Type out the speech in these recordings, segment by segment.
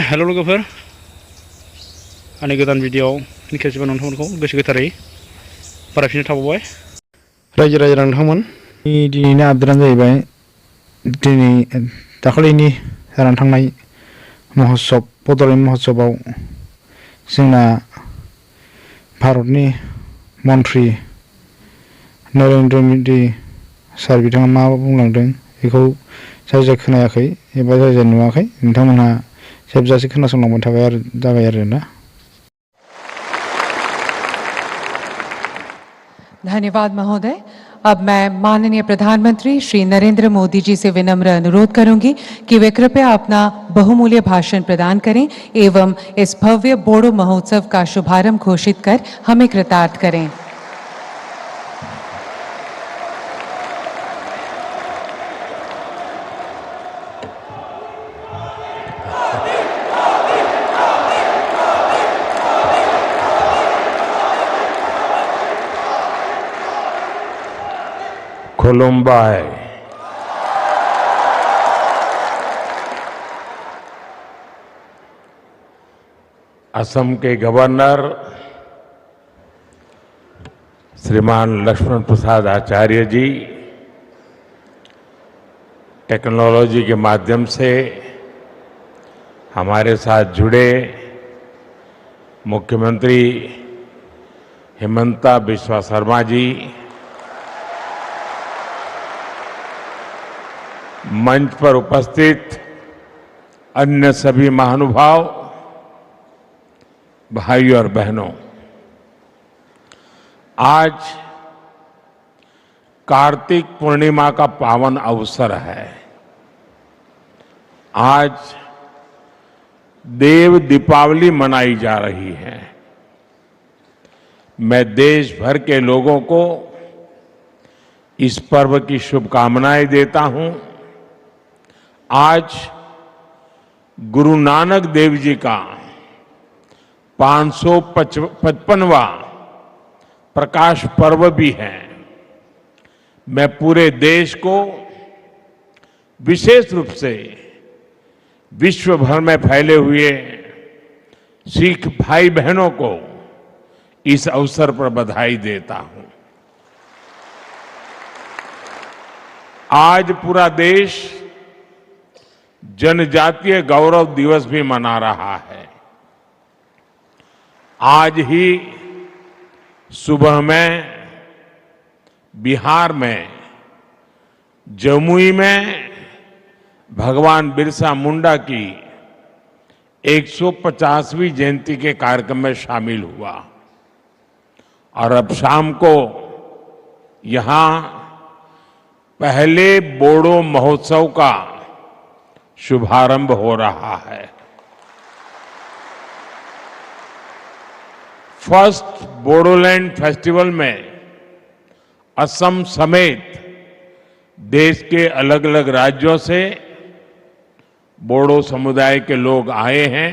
Hello' लोगोफोर आंनि गोदान भिडिअ'आव खेबसेबाव नोंथांमोनखौ गोसो गोथारै बरायफिननो थाबावबाय। रायजो राजा नोंथांमोन, दिनैनि आपडेटआनो जाहैबाय दिनै दाखालिनि जानानै थांनाय महोत्सब बड'लेण्ड महोत्सबआव जोंना भारतनि मन्त्रि नरेन्द्र मदि सार बिथाङा मा बुंलांदों बेखौ जाय जाय खोनायाखै एबा जाय जाय नुवाखै नोंथांमोनहा जोबजासे खोनासंलांबाय थाबाय आरो जाबाय आरोना। धन्यवाद महोदय। अब मैं माननीय प्रधानमंत्री श्री नरेंद्र मोदी जी से विनम्र अनुरोध करूंगी कि वे कृपया अपना बहुमूल्य भाषण प्रदान करें एवं इस भव्य बोडो महोत्सव का शुभारंभ घोषित कर हमें कृतार्थ करें। खुलुमबाय। असम के गवर्नर श्रीमान लक्ष्मण प्रसाद आचार्य जी टेक्नोलॉजी के माध्यम से हमारे साथ जुड़े मुख्यमंत्री हिमंता बिस्वा शर्मा जी, मंच पर उपस्थित अन्य सभी महानुभाव, भाइयों और बहनों, आज कार्तिक पूर्णिमा का पावन अवसर है। आज देव दीपावली मनाई जा रही है। मैं देश भर के लोगों को इस पर्व की शुभकामनाएं देता हूं। आज गुरु नानक देव जी का 555वां प्रकाश पर्व भी है। मैं पूरे देश को, विशेष रूप से विश्व भर में फैले हुए सिख भाई बहनों को इस अवसर पर बधाई देता हूं। आज पूरा देश जनजातीय गौरव दिवस भी मना रहा है। आज ही सुबह में बिहार में जमुई में भगवान बिरसा मुंडा की 150वीं जयंती के कार्यक्रम में शामिल हुआ और अब शाम को यहां पहले बोडो महोत्सव का शुभारंभ हो रहा है। फर्स्ट बोडोलैंड फेस्टिवल में असम समेत देश के अलग अलग राज्यों से बोडो समुदाय के लोग आए हैं।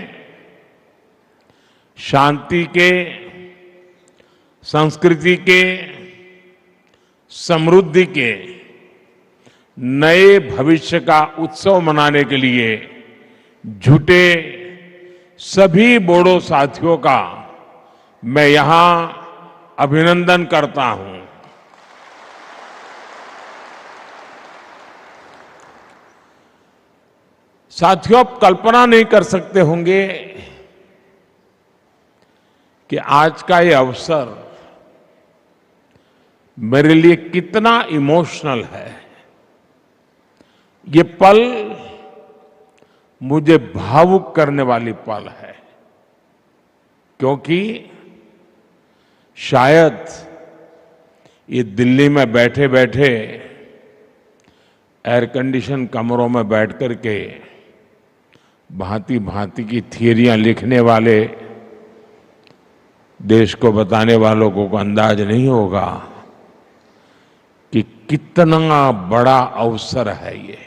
शांति के, संस्कृति के, समृद्धि के नए भविष्य का उत्सव मनाने के लिए जुटे सभी बोडो साथियों का मैं यहां अभिनंदन करता हूं। साथियों, आप कल्पना नहीं कर सकते होंगे कि आज का ये अवसर मेरे लिए कितना इमोशनल है। ये पल मुझे भावुक करने वाली पल है, क्योंकि शायद ये दिल्ली में बैठे बैठे एयर कंडीशन कमरों में बैठ करके भांति भांति की थियरियां लिखने वाले देश को बताने वालों को अंदाज नहीं होगा कि कितना बड़ा अवसर है ये।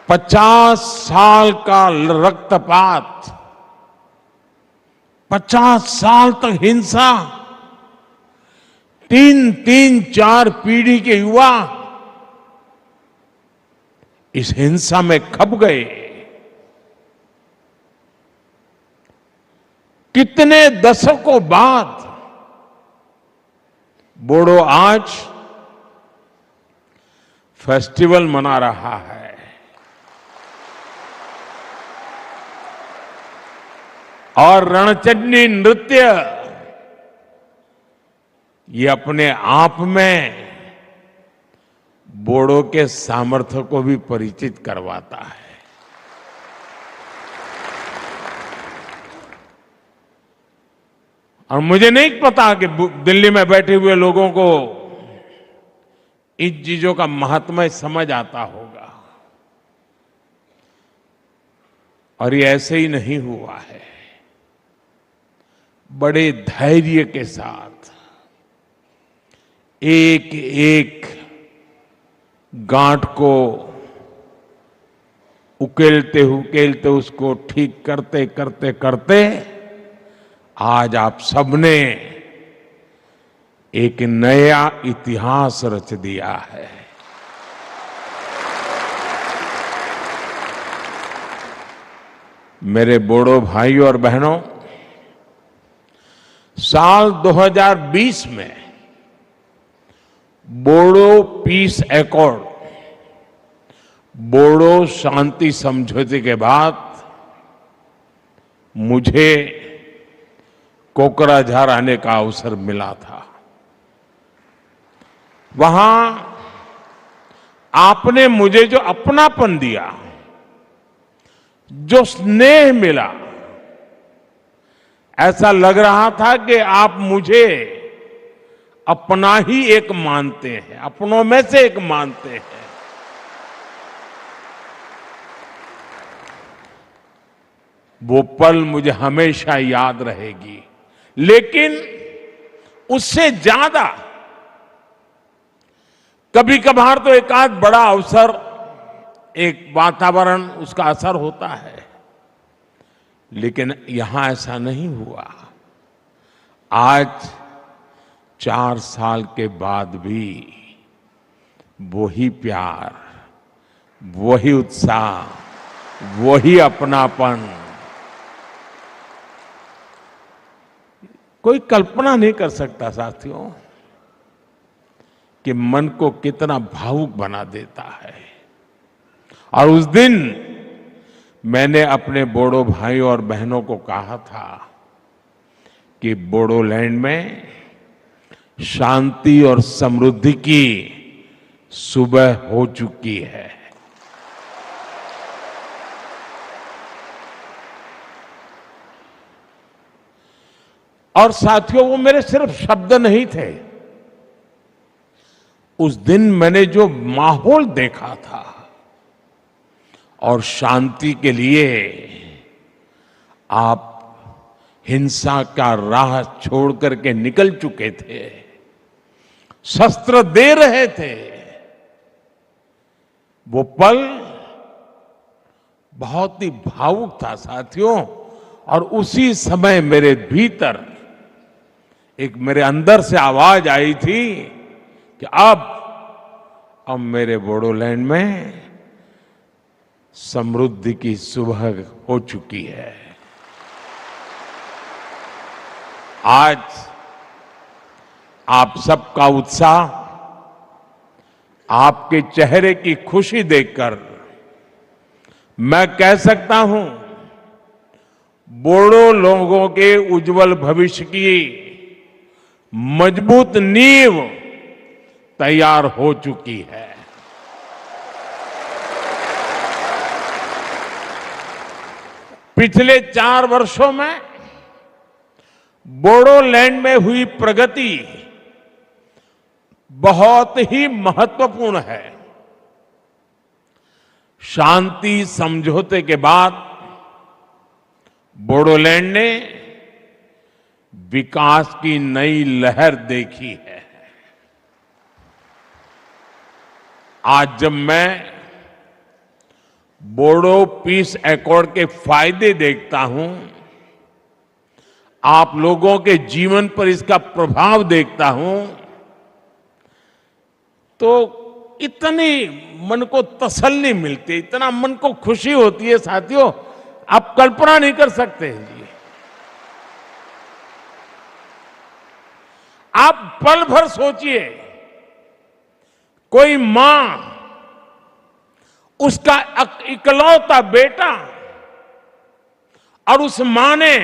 पचास साल का रक्तपात, 50 साल तक हिंसा, 3-4 पीढ़ी के युवा इस हिंसा में खप गए। कितने दशकों बाद बोडो आज फेस्टिवल मना रहा है। और रणचंडी नृत्य ये अपने आप में बोडो के सामर्थ्य को भी परिचित करवाता है। और मुझे नहीं पता कि दिल्ली में बैठे हुए लोगों को इन चीजों का महात्म्य समझ आता होगा। और ये ऐसे ही नहीं हुआ है। बड़े धैर्य के साथ एक एक गांठ को उकेलते उकेलते उसको ठीक करते करते करते आज आप सबने एक नया इतिहास रच दिया है। मेरे बोडो भाइयों और बहनों, साल 2020 में बोडो पीस एकॉर्ड, बोडो शांति समझौते के बाद मुझे कोकराझार आने का अवसर मिला था। वहां आपने मुझे जो अपनापन दिया, जो स्नेह मिला, ऐसा लग रहा था कि आप मुझे अपना ही एक मानते हैं, अपनों में से एक मानते हैं। वो पल मुझे हमेशा याद रहेगी। लेकिन उससे ज्यादा कभी कभार तो एक आध बड़ा अवसर, एक वातावरण, उसका असर होता है। लेकिन यहां ऐसा नहीं हुआ। आज 4 साल के बाद भी वही प्यार, वही उत्साह, वही अपनापन। कोई कल्पना नहीं कर सकता साथियों कि मन को कितना भावुक बना देता है। और उस दिन मैंने अपने बोडो भाइयों और बहनों को कहा था कि बोडोलैंड में शांति और समृद्धि की सुबह हो चुकी है। और साथियों, वो मेरे सिर्फ शब्द नहीं थे। उस दिन मैंने जो माहौल देखा था और शांति के लिए आप हिंसा का राह छोड़ करके निकल चुके थे, शस्त्र दे रहे थे, वो पल बहुत ही भावुक था साथियों। और उसी समय मेरे भीतर एक, मेरे अंदर से आवाज आई थी कि अब मेरे बोडोलैंड में समृद्धि की सुबह हो चुकी है। आज आप सबका उत्साह, आपके चेहरे की खुशी देखकर मैं कह सकता हूं, बोडो लोगों के उज्जवल भविष्य की मजबूत नींव तैयार हो चुकी है। पिछले 4 वर्षों में बोडोलैंड में हुई प्रगति बहुत ही महत्वपूर्ण है। शांति समझौते के बाद बोडोलैंड ने विकास की नई लहर देखी है। आज जब मैं बोडो पीस एकॉर्ड के फायदे देखता हूं, आप लोगों के जीवन पर इसका प्रभाव देखता हूं, तो इतनी मन को तसल्ली मिलती है, इतना मन को खुशी होती है साथियों, आप कल्पना नहीं कर सकते हैं जी। आप पल भर सोचिए, कोई मां उसका इकलौता बेटा और उस मां ने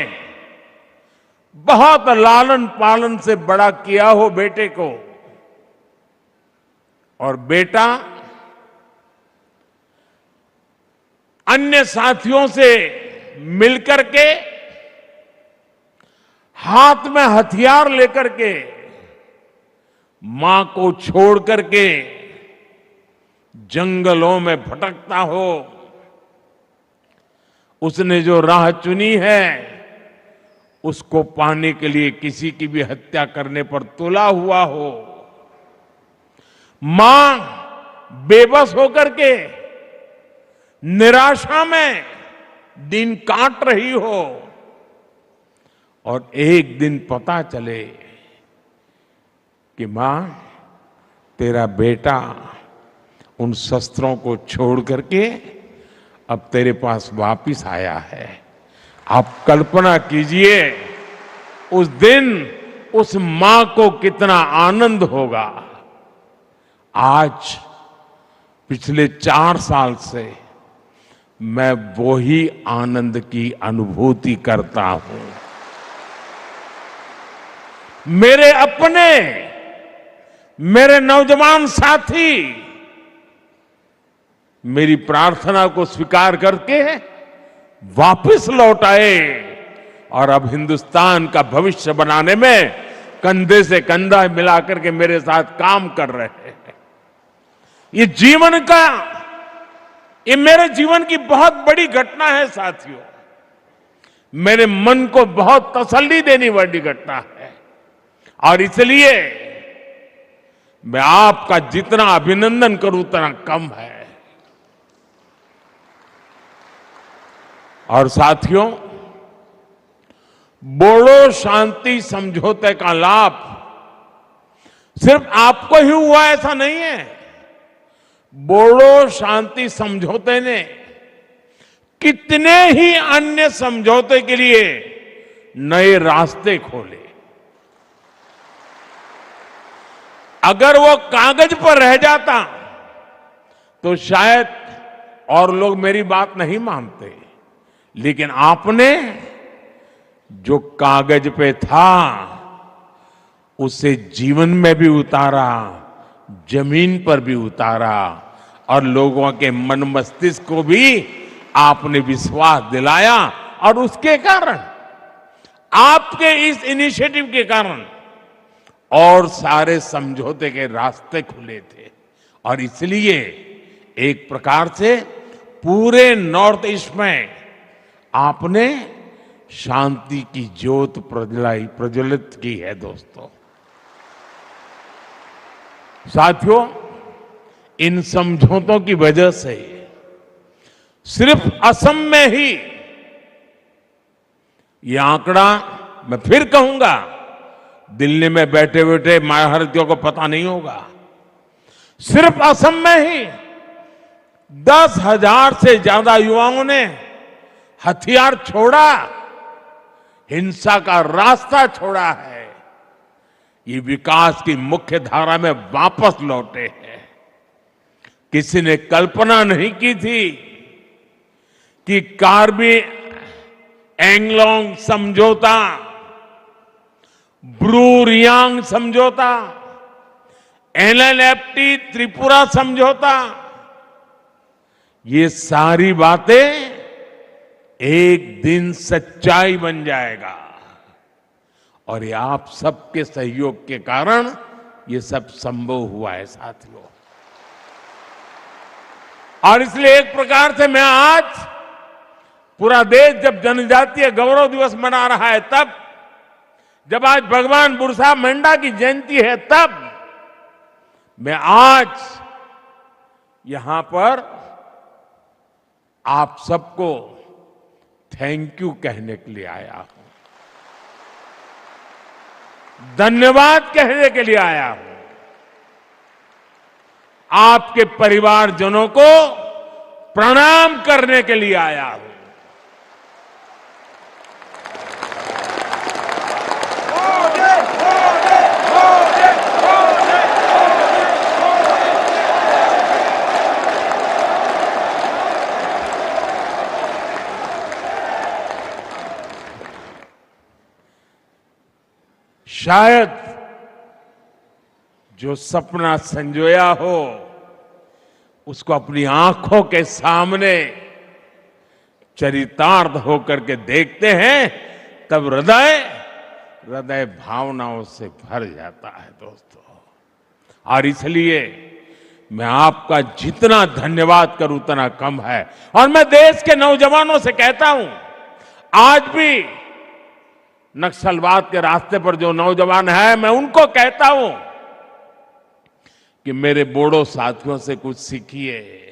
बहुत लालन पालन से बड़ा किया हो बेटे को, और बेटा अन्य साथियों से मिलकर के हाथ में हथियार लेकर के मां को छोड़ करके जंगलों में भटकता हो, उसने जो राह चुनी है उसको पाने के लिए किसी की भी हत्या करने पर तुला हुआ हो, मां बेबस होकर के निराशा में दिन काट रही हो, और एक दिन पता चले कि मां तेरा बेटा उन शस्त्रों को छोड़ करके अब तेरे पास वापिस आया है। आप कल्पना कीजिए उस दिन उस मां को कितना आनंद होगा। आज पिछले 4 साल से मैं वही आनंद की अनुभूति करता हूं। मेरे अपने, मेरे नौजवान साथी मेरी प्रार्थना को स्वीकार करके वापस लौट आए और अब हिंदुस्तान का भविष्य बनाने में कंधे से कंधा मिलाकर के मेरे साथ काम कर रहे हैं। ये जीवन का, ये मेरे जीवन की बहुत बड़ी घटना है साथियों। मेरे मन को बहुत तसल्ली देने वाली घटना है, और इसलिए मैं आपका जितना अभिनंदन करूं उतना कम है। और साथियों, बोडो शांति समझौते का लाभ सिर्फ आपको ही हुआ ऐसा नहीं है। बोडो शांति समझौते ने कितने ही अन्य समझौते के लिए नए रास्ते खोले। अगर वो कागज पर रह जाता तो शायद और लोग मेरी बात नहीं मानते, लेकिन आपने जो कागज पे था उसे जीवन में भी उतारा, जमीन पर भी उतारा, और लोगों के मन मस्तिष्क को भी आपने विश्वास दिलाया, और उसके कारण, आपके इस इनिशिएटिव के कारण और सारे समझौते के रास्ते खुले थे। और इसलिए एक प्रकार से पूरे नॉर्थ ईस्ट में आपने शांति की ज्योत प्रज्वलित की है। दोस्तों, साथियों, इन समझौतों की वजह से सिर्फ असम में ही, ये आंकड़ा मैं फिर कहूंगा, दिल्ली में बैठे बैठे महारथियों को पता नहीं होगा, सिर्फ असम में ही 10,000 से ज्यादा युवाओं ने हथियार छोड़ा, हिंसा का रास्ता छोड़ा है। ये विकास की मुख्य धारा में वापस लौटे हैं। किसी ने कल्पना नहीं की थी कि कार्बी एंगलोंग समझौता, ब्रू रियांग समझौता, एलएलएफटी त्रिपुरा समझौता, ये सारी बातें एक दिन सच्चाई बन जाएगा। और ये आप सबके सहयोग के कारण ये सब संभव हुआ है साथियों। और इसलिए एक प्रकार से मैं आज, पूरा देश जब जनजातीय गौरव दिवस मना रहा है, तब जब आज भगवान बिरसा मुंडा की जयंती है, तब मैं आज यहां पर आप सबको थैंक यू कहने के लिए आया हूं, धन्यवाद कहने के लिए आया हूं। आपके परिवारजनों को प्रणाम करने के लिए आया हूं। शायद जो सपना संजोया हो उसको अपनी आंखों के सामने चरितार्थ होकर के देखते हैं, तब हृदय भावनाओं से भर जाता है दोस्तों। और इसलिए मैं आपका जितना धन्यवाद करूं उतना कम है। और मैं देश के नौजवानों से कहता हूं, आज भी नक्सलवाद के रास्ते पर जो नौजवान है, मैं उनको कहता हूं कि मेरे बोडो साथियों से कुछ सीखिए।